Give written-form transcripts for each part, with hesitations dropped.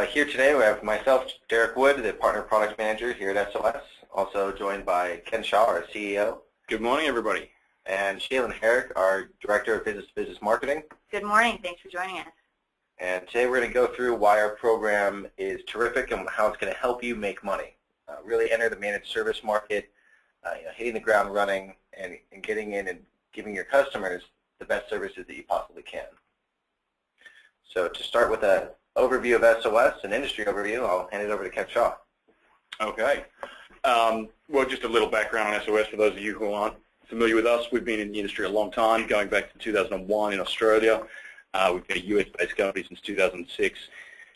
Here today we have myself, Derek Wood, the Partner Product Manager here at SOS, also joined by Ken Shaw, our CEO. Good morning, everybody. And Shaylin Herrick, our Director of Business Marketing. Good morning. Thanks for joining us. And today we're going to go through why our program is terrific and how it's going to help you make money. Really enter the managed service market, hitting the ground running and getting in and giving your customers the best services that you possibly can. So to start with an overview of SOS, an industry overview, I'll hand it over to Ken Shaw. Okay. Well, just a little background on SOS for those of you who aren't familiar with us. We've been in the industry a long time, going back to 2001 in Australia. We've been a US-based company since 2006,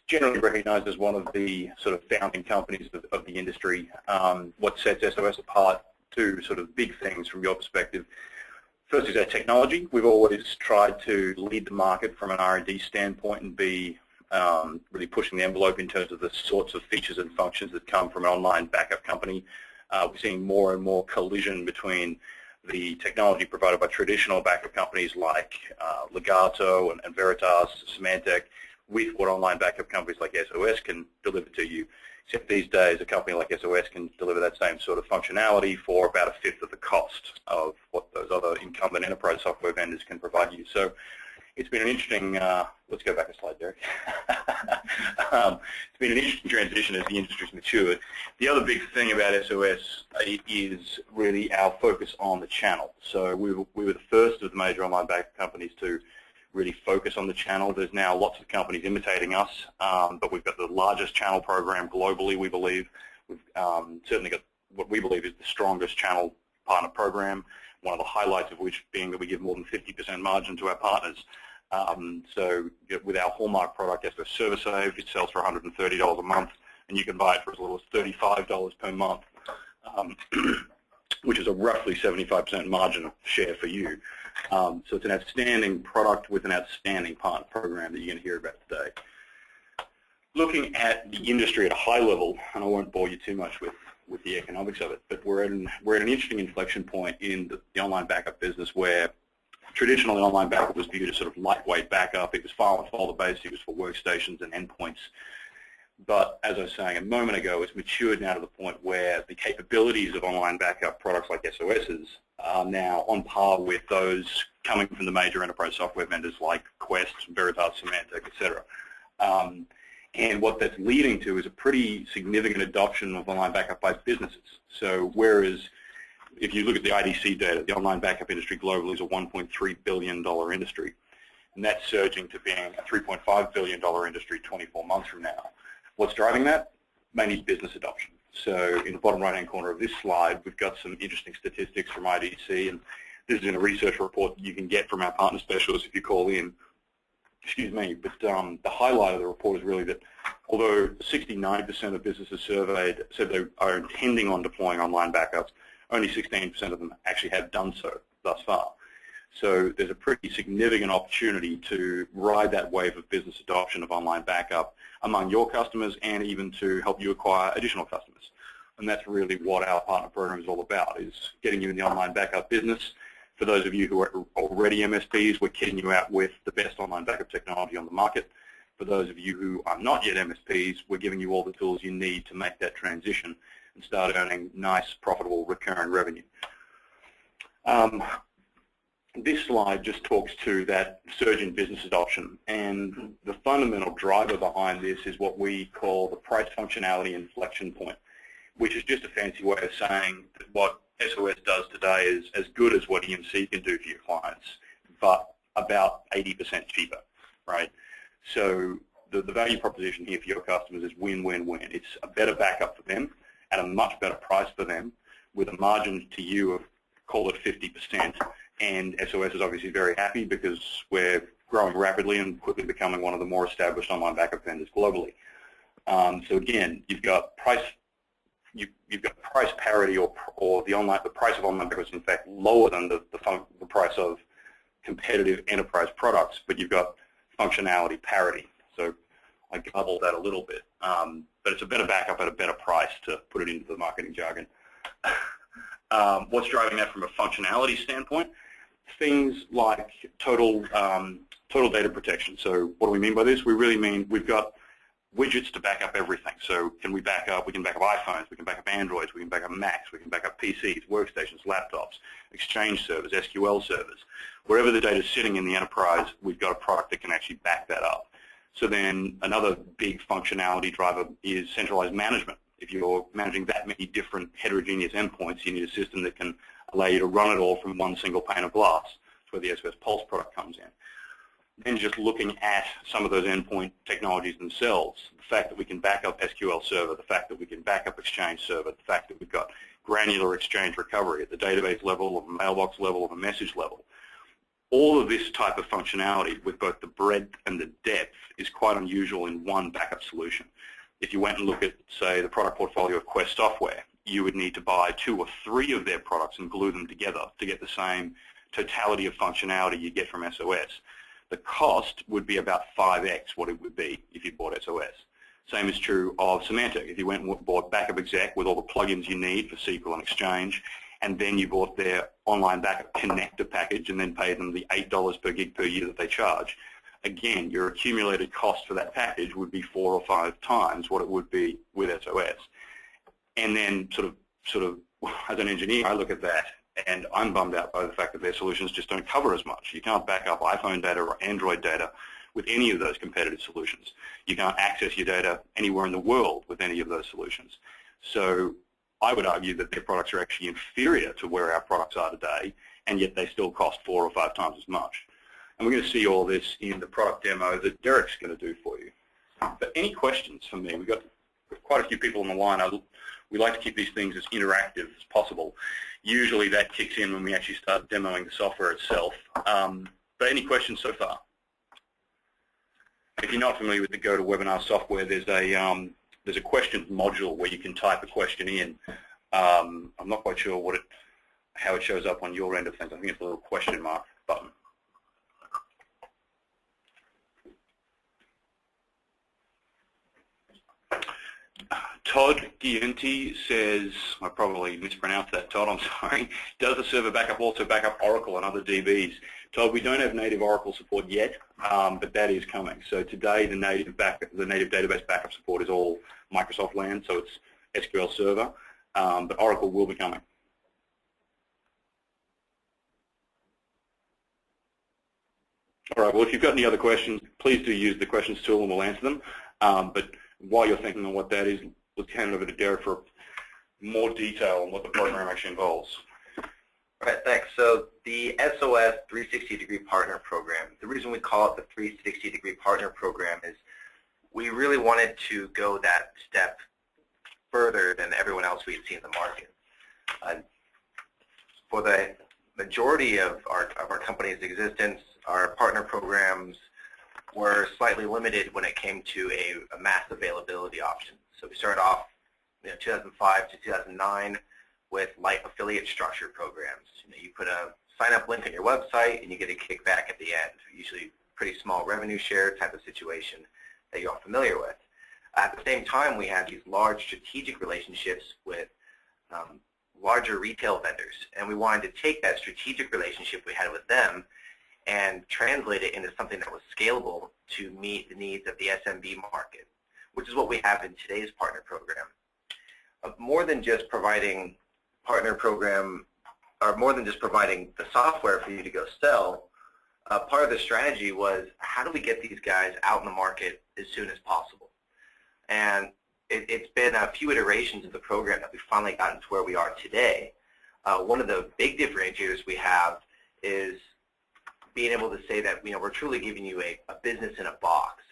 generally recognized as one of the sort of founding companies of the industry. What sets SOS apart, two sort of big things from your perspective. First is our technology. We've always tried to lead the market from an R&D standpoint and be really pushing the envelope in terms of the sorts of features and functions that come from an online backup company. We're seeing more and more collision between the technology provided by traditional backup companies like Legato and Veritas, Symantec, with what online backup companies like SOS can deliver to you. Except these days, a company like SOS can deliver that same sort of functionality for about a fifth of the cost of what those other incumbent enterprise software vendors can provide you. So it's been an interesting, let's go back a slide, Derek. It's been an interesting transition as the industry's matured. The other big thing about SOS is really our focus on the channel. So we were the first of the major online backup companies to really focus on the channel. There's now lots of companies imitating us, but we've got the largest channel program globally, we believe. We've certainly got what we believe is the strongest channel partner program, one of the highlights of which being that we give more than 50% margin to our partners. So with our hallmark product, SOS ServerSave, it sells for $130 a month, and you can buy it for as little as $35 per month, which is a roughly 75% margin share for you. So it's an outstanding product with an outstanding partner program that you're going to hear about today. Looking at the industry at a high level, and I won't bore you too much with the economics of it, but we're at an interesting inflection point in the online backup business where traditionally online backup was viewed as sort of lightweight backup. It was file and folder based. It was for workstations and endpoints. But as I was saying a moment ago, it's matured now to the point where the capabilities of online backup products like SOS's are now on par with those coming from the major enterprise software vendors like Quest, Veritas, Symantec, etc. And what that's leading to is a pretty significant adoption of online backup-based businesses. So whereas if you look at the IDC data, the online backup industry globally is a $1.3 billion industry, and that's surging to being a $3.5 billion industry 24 months from now. What's driving that? Mainly business adoption. So in the bottom right-hand corner of this slide, we've got some interesting statistics from IDC, and this is in a research report that you can get from our partner specialists if you call in. Excuse me, but the highlight of the report is really that although 69% of businesses surveyed said they are intending on deploying online backups, only 16% of them actually have done so thus far. So there's a pretty significant opportunity to ride that wave of business adoption of online backup among your customers and even to help you acquire additional customers. And that's really what our partner program is all about, is getting you in the online backup business. For those of you who are already MSPs, we're kitting you out with the best online backup technology on the market. For those of you who are not yet MSPs, we're giving you all the tools you need to make that transition and start earning nice, profitable, recurring revenue. This slide just talks to that surge in business adoption, and the fundamental driver behind this is what we call the price functionality inflection point, which is just a fancy way of saying that what SOS does today is as good as what EMC can do for your clients, but about 80% cheaper, right? So the value proposition here for your customers is win-win-win. It's a better backup for them at a much better price for them with a margin to you of, call it 50%. And SOS is obviously very happy because we're growing rapidly and quickly becoming one of the more established online backup vendors globally. So again, you've got price parity, or the price of online backup is in fact lower than the price of competitive enterprise products, but you've got functionality parity. So I garbled that a little bit, but it's a better backup at a better price, to put it into the marketing jargon. What's driving that from a functionality standpoint? Things like total data protection. So what do we mean by this? We really mean we've got widgets to back up everything. So can we back up? We can back up iPhones, we can back up Androids, we can back up Macs, we can back up PCs, workstations, laptops, Exchange servers, SQL servers. Wherever the data is sitting in the enterprise, we've got a product that can actually back that up. So then another big functionality driver is centralized management. If you're managing that many different heterogeneous endpoints, you need a system that can allow you to run it all from one single pane of glass. That's where the SOS Pulse product comes in. Then just looking at some of those endpoint technologies themselves, the fact that we can back up SQL Server, the fact that we can back up Exchange Server, the fact that we've got granular Exchange recovery at the database level, or the mailbox level, or the message level. All of this type of functionality with both the breadth and the depth is quite unusual in one backup solution. If you went and look at, say, the product portfolio of Quest Software, you would need to buy 2 or 3 of their products and glue them together to get the same totality of functionality you get from SOS. The cost would be about 5x what it would be if you bought SOS. Same is true of Symantec. If you went and bought Backup Exec with all the plugins you need for SQL and Exchange, and then you bought their online backup connector package and then paid them the $8 per gig per year that they charge, again, your accumulated cost for that package would be 4 or 5 times what it would be with SOS. And then sort of as an engineer, I look at that and I'm bummed out by the fact that their solutions just don't cover as much. You can't back up iPhone data or Android data with any of those competitive solutions. You can't access your data anywhere in the world with any of those solutions. So I would argue that their products are actually inferior to where our products are today, and yet they still cost 4 or 5 times as much. And we're going to see all this in the product demo that Derek's going to do for you. But any questions for me? We've got quite a few people on the line. We like to keep these things as interactive as possible. Usually that kicks in when we actually start demoing the software itself. But any questions so far? If you're not familiar with the GoToWebinar software, there's a questions module where you can type a question in. I'm not quite sure how it shows up on your end of things. I think it's a little question mark button. Todd Giunti says, I probably mispronounced that, Todd, I'm sorry. Does the server backup also back up Oracle and other DBs? Todd, we don't have native Oracle support yet, but that is coming. So today the native database backup support is all Microsoft land, so it's SQL Server, but Oracle will be coming. All right, well, if you've got any other questions, please do use the questions tool and we'll answer them. But while you're thinking on what that is, let's hand it over to Derek for more detail on what the program actually involves. All right, thanks. So the SOS 360-degree partner program, the reason we call it the 360-degree partner program is we really wanted to go that step further than everyone else we had seen in the market. For the majority of our company's existence, our partner programs were slightly limited when it came to a mass availability option. So we started off 2005 to 2009 with light affiliate structure programs. You put a sign-up link on your website and you get a kickback at the end, usually pretty small revenue share type of situation that you're all familiar with. At the same time, we had these large strategic relationships with larger retail vendors, and we wanted to take that strategic relationship we had with them and translate it into something that was scalable to meet the needs of the SMB market, which is what we have in today's partner program. More than just providing partner program, or more than just providing the software for you to go sell, part of the strategy was how do we get these guys out in the market as soon as possible? And it's been a few iterations of the program that we've finally gotten to where we are today. One of the big differentiators we have is being able to say that we're truly giving you a business in a box.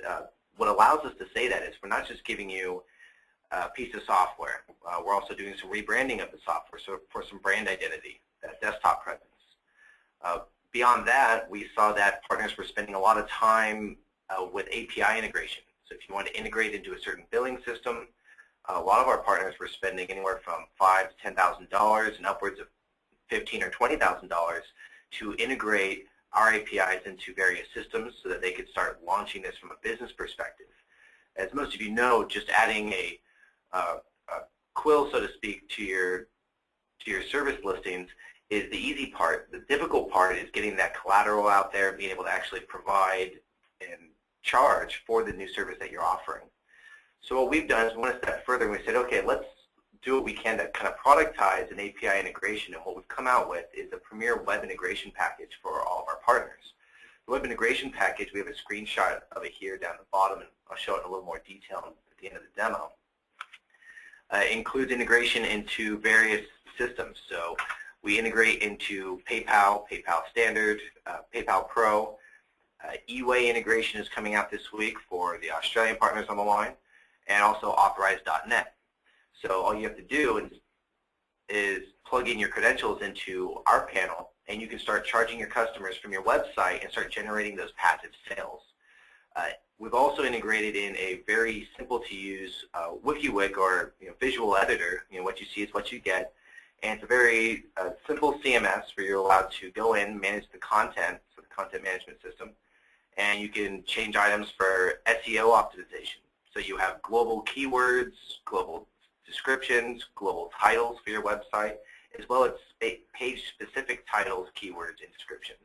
What allows us to say that is we're not just giving you a piece of software. We're also doing some rebranding of the software for some brand identity, that desktop presence. Beyond that, we saw that partners were spending a lot of time with API integration. So if you want to integrate into a certain billing system, a lot of our partners were spending anywhere from $5,000 to $10,000 and upwards of $15,000 or $20,000 to integrate our APIs into various systems so that they could start launching this from a business perspective. As most of you know, just adding a quill, so to speak, to your service listings is the easy part. The difficult part is getting that collateral out there, being able to actually provide and charge for the new service that you're offering. So what we've done is we went a step further and we said, okay, let's do what we can to kind of productize an API integration, and what we've come out with is a premier web integration package for all of our partners. The web integration package, we have a screenshot of it here down the bottom, and I'll show it in a little more detail at the end of the demo. It includes integration into various systems. So we integrate into PayPal, PayPal Standard, PayPal Pro. eWay integration is coming out this week for the Australian partners on the line, and also Authorize.net. So all you have to do is plug in your credentials into our panel, and you can start charging your customers from your website and start generating those passive sales. We've also integrated in a very simple-to-use WikiWik, or visual editor. What you see is what you get, and it's a very simple CMS where you're allowed to go in, manage the content, so the content management system, and you can change items for SEO optimization. So you have global keywords, global descriptions, global titles for your website, as well as page-specific titles, keywords, and descriptions.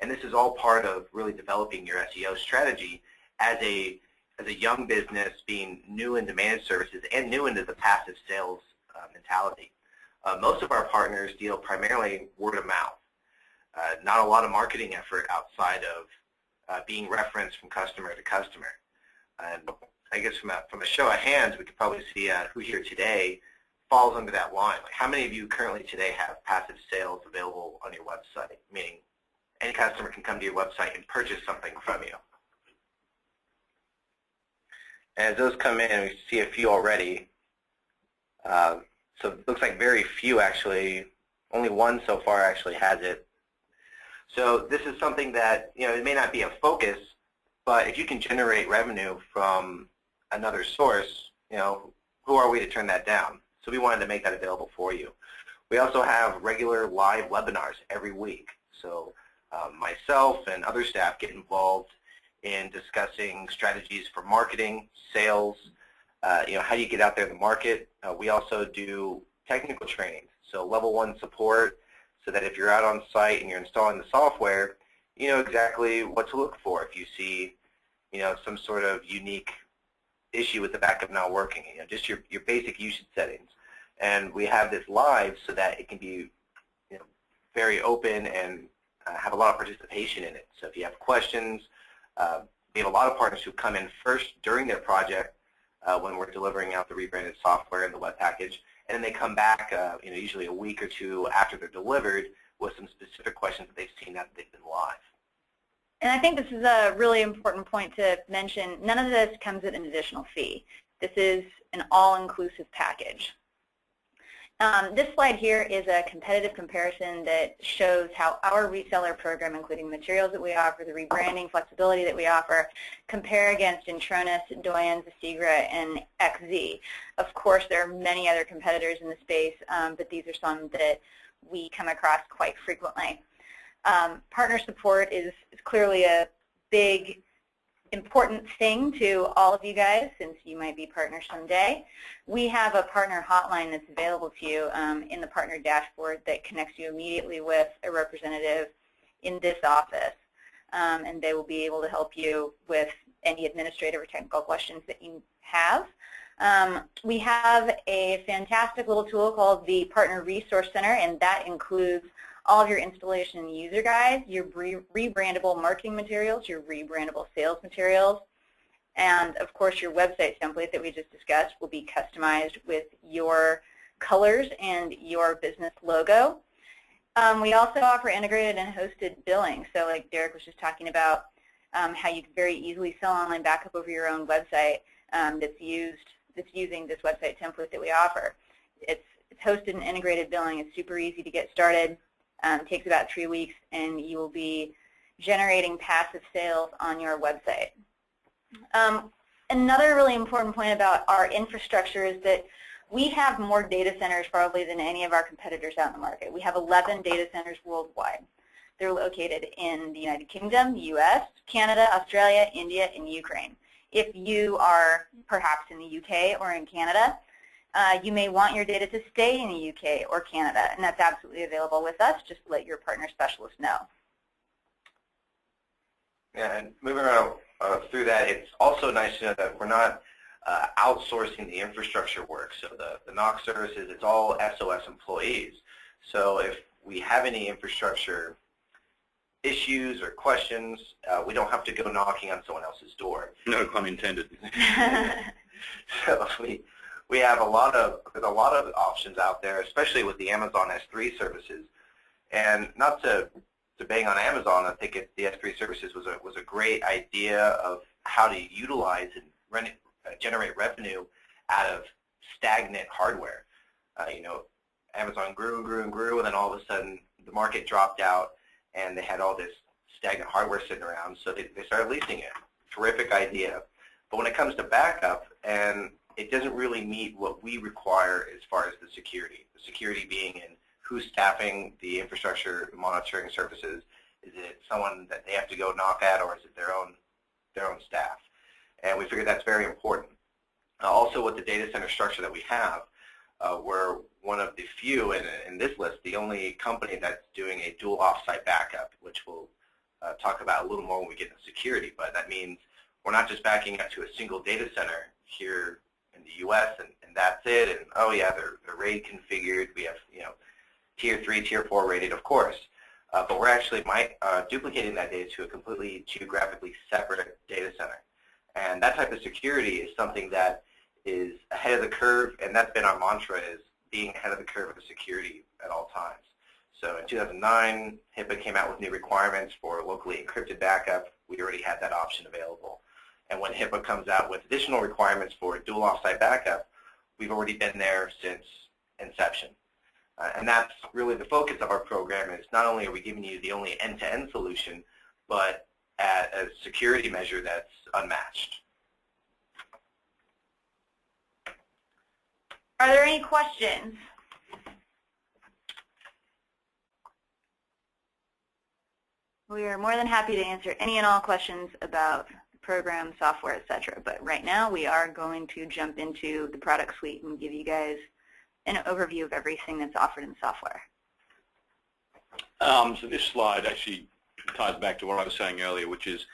And this is all part of really developing your SEO strategy as a young business, being new into managed services and new into the passive sales mentality. Most of our partners deal primarily word of mouth. Not a lot of marketing effort outside of being referenced from customer to customer. And I guess from a show of hands, we could probably see who here today falls under that line. Like, how many of you currently today have passive sales available on your website, meaning any customer can come to your website and purchase something from you? As those come in, we see a few already. So it looks like very few actually, only one so far actually has it. So this is something that, it may not be a focus, but if you can generate revenue from another source, who are we to turn that down? So we wanted to make that available for you. We also have regular live webinars every week. So myself and other staff get involved in discussing strategies for marketing, sales, how do you get out there in the market. We also do technical training, so level 1 support, so that if you're out on site and you're installing the software, you know exactly what to look for if you see, some sort of unique issue with the backup not working, just your basic usage settings. And we have this live so that it can be, very open and have a lot of participation in it. So if you have questions, we have a lot of partners who come in first during their project when we're delivering out the rebranded software and the web package, and then they come back, usually a week or two after they're delivered with some specific questions that they've seen after they've been live. And I think this is a really important point to mention. None of this comes at an additional fee. This is an all-inclusive package. This slide here is a competitive comparison that shows how our reseller program, including the materials that we offer, the rebranding flexibility that we offer, compare against Intronis, Doyen, Zasigra, and XZ. Of course, there are many other competitors in the space, but these are some that we come across quite frequently. Partner support is clearly a big, important thing to all of you guys, since you might be partners someday. We have a partner hotline that's available to you in the partner dashboard that connects you immediately with a representative in this office, and they will be able to help you with any administrative or technical questions that you have. We have a fantastic little tool called the Partner Resource Center, and that includes all of your installation and user guides, your rebrandable marketing materials, your rebrandable sales materials, and of course your website template that we just discussed will be customized with your colors and your business logo. We also offer integrated and hosted billing. So like Derek was just talking about, how you can very easily sell online backup over your own website that's using this website template that we offer. It's hosted and integrated billing. It's super easy to get started. It takes about 3 weeks, and you will be generating passive sales on your website. Another really important point about our infrastructure is that we have more data centers probably than any of our competitors out in the market. We have 11 data centers worldwide. They're located in the United Kingdom, the U.S., Canada, Australia, India, and Ukraine. If you are perhaps in the UK or in Canada, you may want your data to stay in the UK or Canada, and that's absolutely available with us. Just let your partner specialist know. Yeah, and moving around through that, it's also nice to know that we're not outsourcing the infrastructure work. So the NOC services, it's all SOS employees. So if we have any infrastructure issues or questions, we don't have to go knocking on someone else's door. No pun intended. So we have there's a lot of options out there, especially with the Amazon S3 services. And not to bang on Amazon, I think the S3 services was a great idea of how to utilize and generate revenue out of stagnant hardware. Amazon grew and grew and grew, and then all of a sudden the market dropped out, and they had all this stagnant hardware sitting around, so they started leasing it. Terrific idea. But when it comes to backup, and it doesn't really meet what we require as far as the security being in who's staffing the infrastructure monitoring services. Is it someone that they have to go knock at, or is it their own staff? And we figured that's very important. Also, with the data center structure that we have, we're one of the few in this list, the only company that's doing a dual offsite backup, which we'll talk about a little more when we get into security. But that means we're not just backing up to a single data center here in the U.S. and that's it. And oh yeah, they're RAID configured. We have tier 3, tier 4 rated, of course. But we're actually duplicating that data to a completely geographically separate data center. And that type of security is something that is ahead of the curve, and that's been our mantra, is being ahead of the curve of security at all times. So in 2009, HIPAA came out with new requirements for locally encrypted backup. We already had that option available. And when HIPAA comes out with additional requirements for dual offsite backup, we've already been there since inception. And that's really the focus of our program, is not only are we giving you the only end-to-end solution, but at a security measure that's unmatched. Are there any questions? We are more than happy to answer any and all questions about the program, software, etc. But right now we are going to jump into the product suite and give you guys an overview of everything that's offered in the software. So this slide actually ties back to what I was saying earlier, which is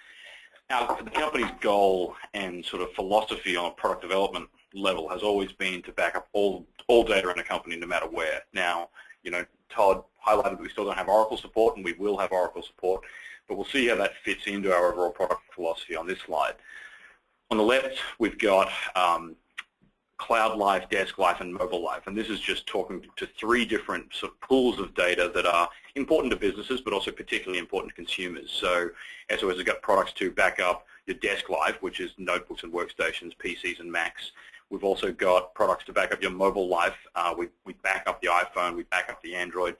the company's goal and sort of philosophy on a product development level has always been to back up all data in a company, no matter where. Now, Todd highlighted that we still don't have Oracle support, and we will have Oracle support, but we'll see how that fits into our overall product philosophy on this slide. On the left, we've got Cloud Life, Desk Life, and Mobile Life, and this is just talking to 3 different sort of pools of data that are important to businesses, but also particularly important to consumers. So SOS has got products to back up your Desk Life, which is notebooks and workstations, PCs and Macs. We've also got products to back up your mobile life. We back up the iPhone, we back up the Android.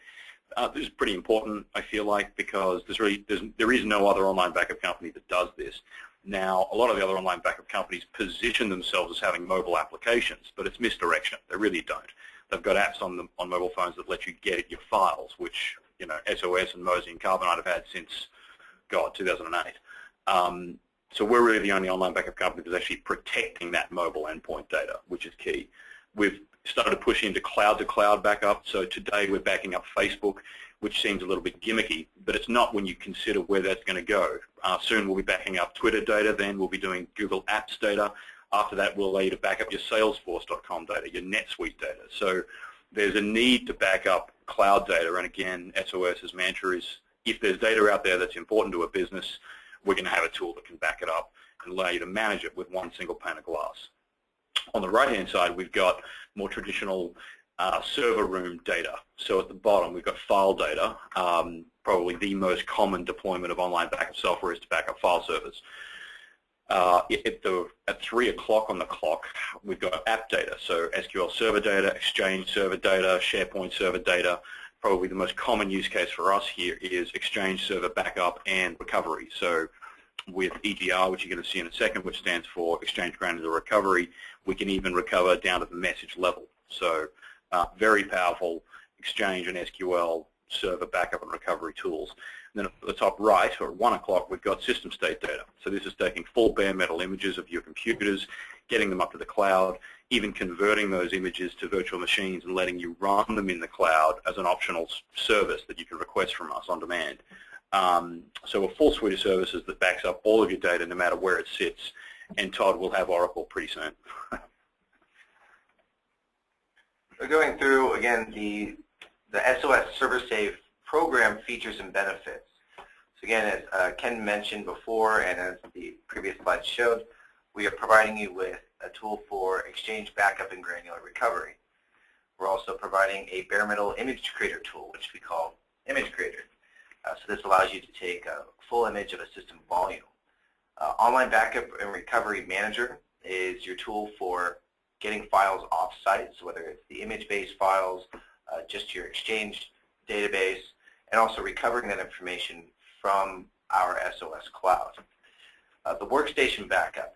This is pretty important, I feel like, because there is no other online backup company that does this. Now, a lot of the other online backup companies position themselves as having mobile applications, but it's misdirection. They really don't. They've got apps on mobile phones that let you get at your files, which SOS and Mozy and Carbonite have had since, 2008. So we're really the only online backup company that's actually protecting that mobile endpoint data, which is key. We've started to push into cloud-to-cloud backup. So today we're backing up Facebook, which seems a little bit gimmicky, but it's not when you consider where that's going to go. Soon we'll be backing up Twitter data, then we'll be doing Google Apps data. After that, we'll allow you to back up your Salesforce.com data, your NetSuite data. So there's a need to back up cloud data, and again, SOS's mantra is, if there's data out there that's important to a business, we're going to have a tool that can back it up and allow you to manage it with one single pane of glass. On the right-hand side, we've got more traditional server room data. So at the bottom, we've got file data. Probably the most common deployment of online backup software is to back up file servers. At 3 o'clock on the clock, we've got app data. So SQL Server data, Exchange Server data, SharePoint Server data. Probably the most common use case for us here is Exchange Server backup and recovery. So with EGR, which you're going to see in a second, which stands for Exchange Granular Recovery, we can even recover down to the message level. So very powerful Exchange and SQL Server backup and recovery tools. And then at the top right, or at 1 o'clock, we've got system state data. So this is taking full bare metal images of your computers, getting them up to the cloud, even converting those images to virtual machines and letting you run them in the cloud as an optional service that you can request from us on demand. So a full suite of services that backs up all of your data no matter where it sits, and Todd will have Oracle pretty soon. We're going through, again, the SOS ServerSave program features and benefits. So again, as Ken mentioned before, and as the previous slide showed, we are providing you with a tool for Exchange backup and granular recovery. We're also providing a bare metal image creator tool, which we call Image Creator. So this allows you to take a full image of a system volume. Online Backup and Recovery Manager is your tool for getting files off-site, so whether it's the image-based files, just your Exchange database, and also recovering that information from our SOS cloud. The Workstation Backup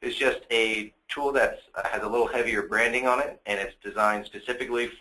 is just a tool that has a little heavier branding on it, and it's designed specifically